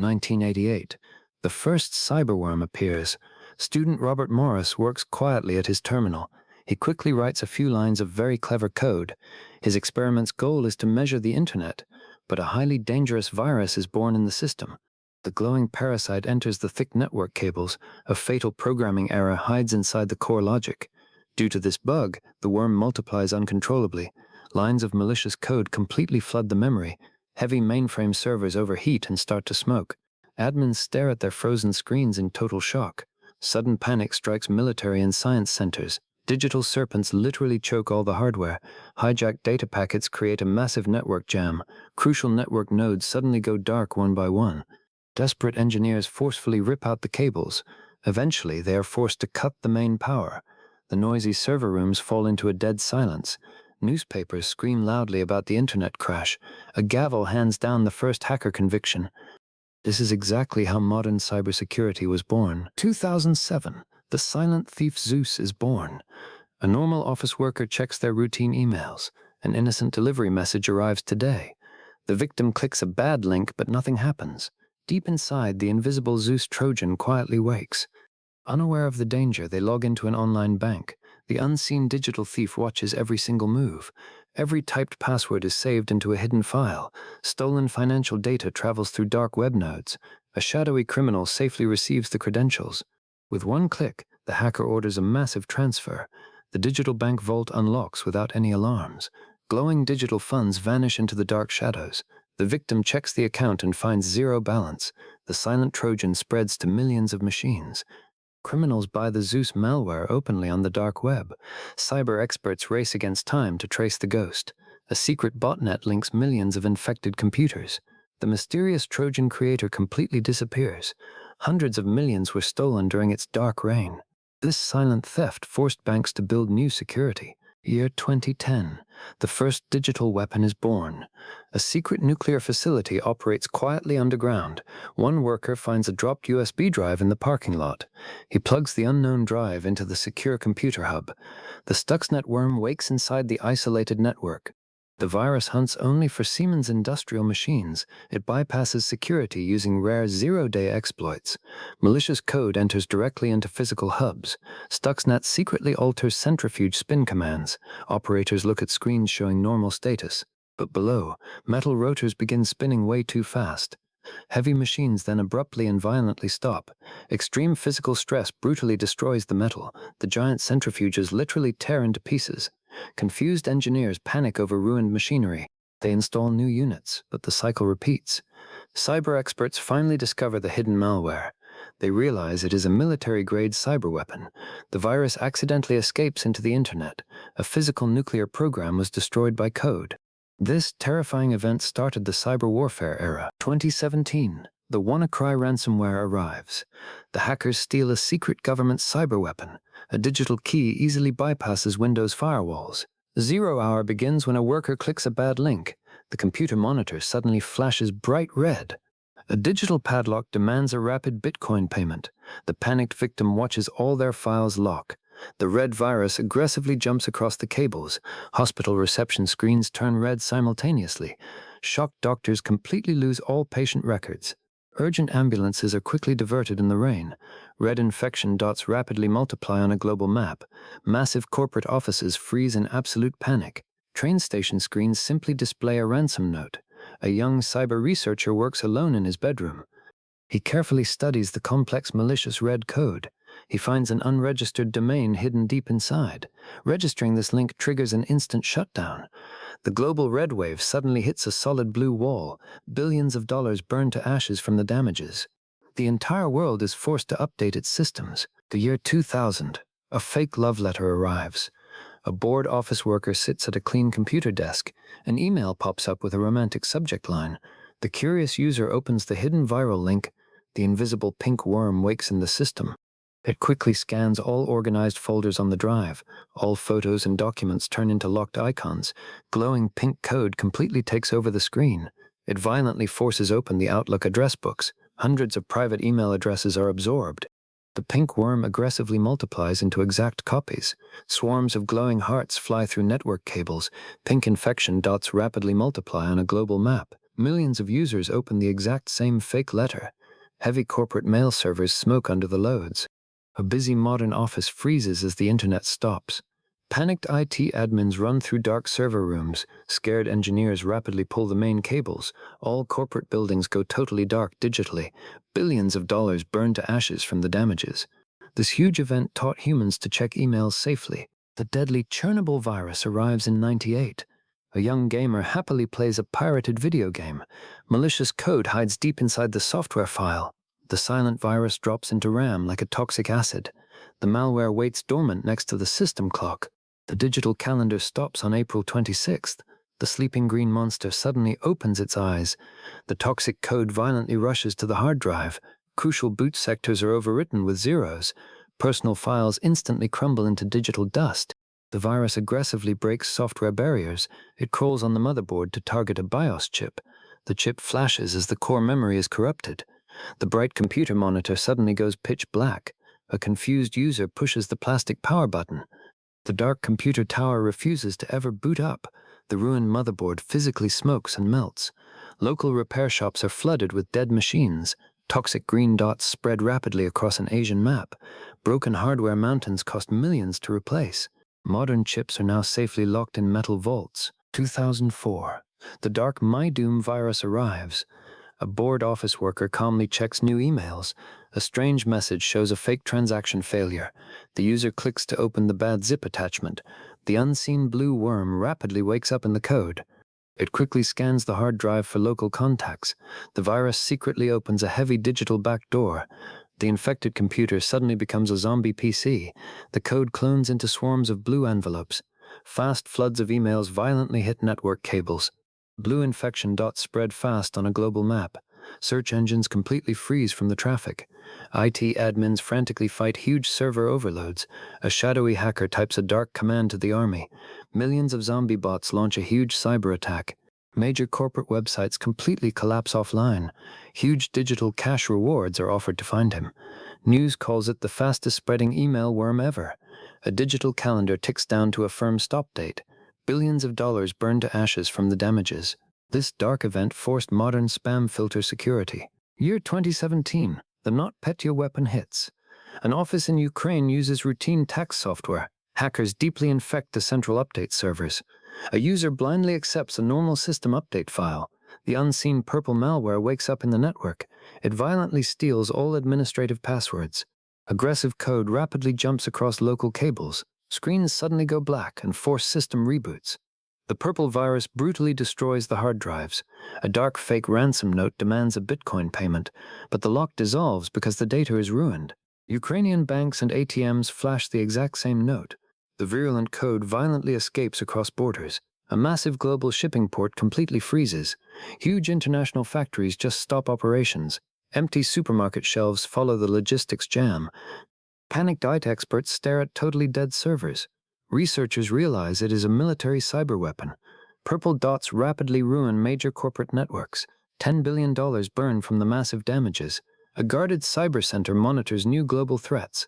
1988. The first cyberworm appears. Student Robert Morris works quietly at his terminal. He quickly writes a few lines of very clever code. His experiment's goal is to measure the internet, but a highly dangerous virus is born in the system. The glowing parasite enters the thick network cables. A fatal programming error hides inside the core logic. Due to this bug, the worm multiplies uncontrollably. Lines of malicious code completely flood the memory. Heavy mainframe servers overheat and start to smoke. Admins stare at their frozen screens in total shock. Sudden panic strikes military and science centers. Digital serpents literally choke all the hardware. Hijacked data packets create a massive network jam. Crucial network nodes suddenly go dark one by one. Desperate engineers forcefully rip out the cables. Eventually, they are forced to cut the main power. The noisy server rooms fall into a dead silence. Newspapers scream loudly about the internet crash. A gavel hands down the first hacker conviction. This is exactly how modern cybersecurity was born. 2007, the silent thief Zeus is born. A normal office worker checks their routine emails. An innocent delivery message arrives today. The victim clicks a bad link, but nothing happens. Deep inside, the invisible Zeus Trojan quietly wakes. Unaware of the danger, they log into an online bank. The unseen digital thief watches every single move. Every typed password is saved into a hidden file. Stolen financial data travels through dark web nodes. A shadowy criminal safely receives the credentials. With one click, the hacker orders a massive transfer. The digital bank vault unlocks without any alarms. Glowing digital funds vanish into the dark shadows. The victim checks the account and finds zero balance. The silent Trojan spreads to millions of machines. Criminals buy the Zeus malware openly on the dark web. Cyber experts race against time to trace the ghost. A secret botnet links millions of infected computers. The mysterious Trojan creator completely disappears. Hundreds of millions were stolen during its dark reign. This silent theft forced banks to build new security. Year 2010. The first digital weapon is born. A secret nuclear facility operates quietly underground. One worker finds a dropped USB drive in the parking lot. He plugs the unknown drive into the secure computer hub. The Stuxnet worm wakes inside the isolated network. The virus hunts only for Siemens industrial machines. It bypasses security using rare zero-day exploits. Malicious code enters directly into physical hubs. Stuxnet secretly alters centrifuge spin commands. Operators look at screens showing normal status. But below, metal rotors begin spinning way too fast. Heavy machines then abruptly and violently stop. Extreme physical stress brutally destroys the metal. The giant centrifuges literally tear into pieces. Confused engineers panic over ruined machinery. They install new units, but the cycle repeats. Cyber experts finally discover the hidden malware. They realize it is a military-grade cyber weapon. The virus accidentally escapes into the internet. A physical nuclear program was destroyed by code. This terrifying event started the cyber warfare era. 2017. The WannaCry ransomware arrives. The hackers steal a secret government cyber weapon. A digital key easily bypasses Windows firewalls. 0 hour begins when a worker clicks a bad link. The computer monitor suddenly flashes bright red. A digital padlock demands a rapid Bitcoin payment. The panicked victim watches all their files lock. The red virus aggressively jumps across the cables. Hospital reception screens turn red simultaneously. Shocked doctors completely lose all patient records. Urgent ambulances are quickly diverted in the rain. Red infection dots rapidly multiply on a global map. Massive corporate offices freeze in absolute panic. Train station screens simply display a ransom note. A young cyber researcher works alone in his bedroom. He carefully studies the complex malicious red code. He finds an unregistered domain hidden deep inside. Registering this link triggers an instant shutdown. The global red wave suddenly hits a solid blue wall. Billions of dollars burn to ashes from the damages. The entire world is forced to update its systems. The year 2000. A fake love letter arrives. A bored office worker sits at a clean computer desk. An email pops up with a romantic subject line. The curious user opens the hidden viral link. The invisible pink worm wakes in the system. It quickly scans all organized folders on the drive. All photos and documents turn into locked icons. Glowing pink code completely takes over the screen. It violently forces open the Outlook address books. Hundreds of private email addresses are absorbed. The pink worm aggressively multiplies into exact copies. Swarms of glowing hearts fly through network cables. Pink infection dots rapidly multiply on a global map. Millions of users open the exact same fake letter. Heavy corporate mail servers smoke under the loads. A busy modern office freezes as the internet stops. Panicked IT admins run through dark server rooms. Scared engineers rapidly pull the main cables. All corporate buildings go totally dark digitally. Billions of dollars burn to ashes from the damages. This huge event taught humans to check emails safely. The deadly Chernobyl virus arrives in '98. A young gamer happily plays a pirated video game. Malicious code hides deep inside the software file. The silent virus drops into RAM like a toxic acid. The malware waits dormant next to the system clock. The digital calendar stops on April 26th. The sleeping green monster suddenly opens its eyes. The toxic code violently rushes to the hard drive. Crucial boot sectors are overwritten with zeros. Personal files instantly crumble into digital dust. The virus aggressively breaks software barriers. It crawls on the motherboard to target a BIOS chip. The chip flashes as the core memory is corrupted. The bright computer monitor suddenly goes pitch black. A confused user pushes the plastic power button. The dark computer tower refuses to ever boot up. The ruined motherboard physically smokes and melts. Local repair shops are flooded with dead machines. Toxic green dots spread rapidly across an Asian map. Broken hardware mountains cost millions to replace. Modern chips are now safely locked in metal vaults. 2004. The dark MyDoom virus arrives. A bored office worker calmly checks new emails. A strange message shows a fake transaction failure. The user clicks to open the bad zip attachment. The unseen blue worm rapidly wakes up in the code. It quickly scans the hard drive for local contacts. The virus secretly opens a heavy digital backdoor. The infected computer suddenly becomes a zombie PC. The code clones into swarms of blue envelopes. Fast floods of emails violently hit network cables. Blue infection dots spread fast on a global map. Search engines completely freeze from the traffic. IT admins frantically fight huge server overloads. A shadowy hacker types a dark command to the army. Millions of zombie bots launch a huge cyber attack. Major corporate websites completely collapse offline. Huge digital cash rewards are offered to find him. News calls it the fastest spreading email worm ever. A digital calendar ticks down to a firm stop date. Billions of dollars burn to ashes from the damages. This dark event forced modern spam filter security. Year 2017. The Not Pet Your Weapon hits. An office in Ukraine uses routine tax software. Hackers deeply infect the central update servers. A user blindly accepts a normal system update file. The unseen purple malware wakes up in the network. It violently steals all administrative passwords. Aggressive code rapidly jumps across local cables. Screens suddenly go black and force system reboots. The purple virus brutally destroys the hard drives. A dark fake ransom note demands a Bitcoin payment, but the lock dissolves because the data is ruined. Ukrainian banks and ATMs flash the exact same note. The virulent code violently escapes across borders. A massive global shipping port completely freezes. Huge international factories just stop operations. Empty supermarket shelves follow the logistics jam. Panicked IT experts stare at totally dead servers. Researchers realize it is a military cyber weapon. Purple dots rapidly ruin major corporate networks. $10 billion burn from the massive damages. A guarded cyber center monitors new global threats.